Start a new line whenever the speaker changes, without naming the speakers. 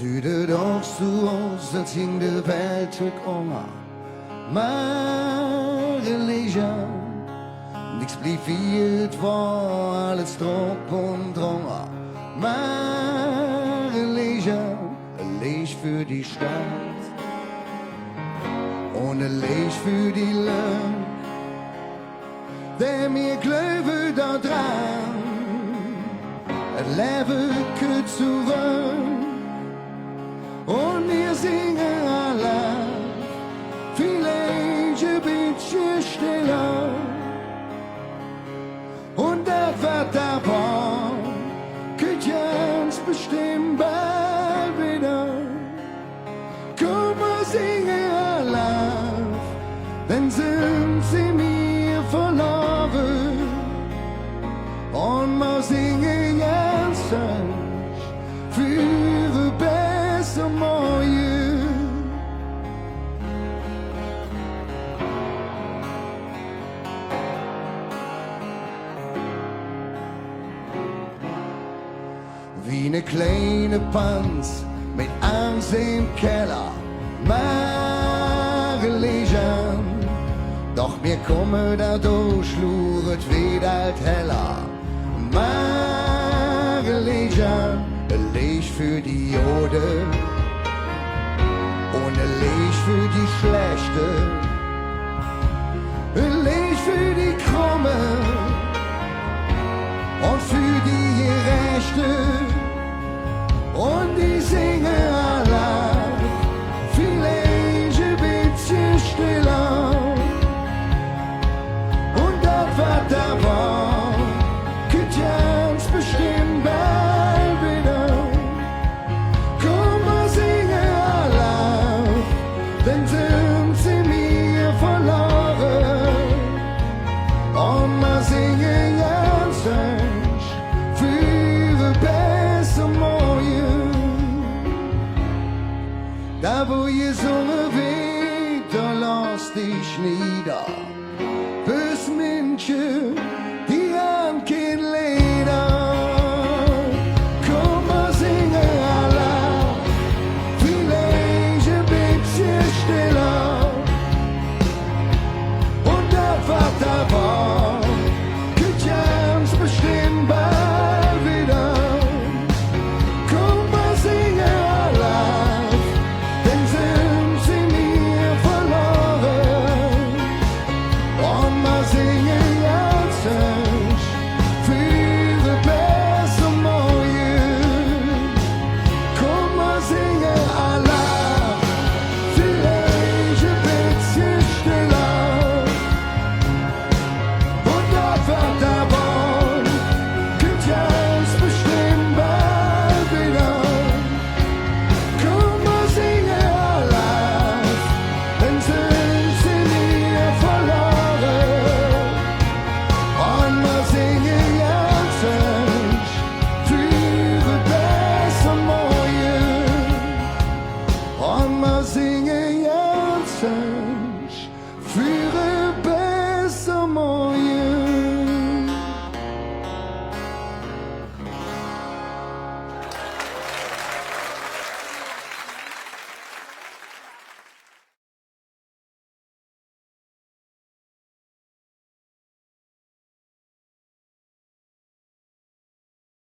Süde doch so aus, als hing de Welt mit Oma. Meine Leger, nix blieb wie es war, alles Druck und Drunger. Meine Leger, Leg für die Stadt und Leg für die Lönn, der mir Glöwe da dran, et Leben könnt zurück. Und mir singe Alaaf, vielleicht ein bisschen stiller. Und das, was da war, könnt ganz bestimmt bald wieder. Komm, wir singen Alaaf, dann sind sie mir verloren. Und wir singen ganz sanft für besser morgen. Wie ne kleine Panz mit Angst im Keller, meine Legion. Doch mir komme da durch, schluret wieder alt heller. Meine Legion, Leg für die Jode und Leg für die Schlechte, Leg für die Krumme und für die Gerechte. Und die singe Alaaf, vielleicht ein bisschen stiller. Und das, was da war, könnt ganz bestimmt bald wieder. Komm, wir singen Alaaf, dann sind sie mir verloren. Und wir singen ganz sanft für besser morgen. Da wo ihr Sonne weht, da lass dich nieder. Bis München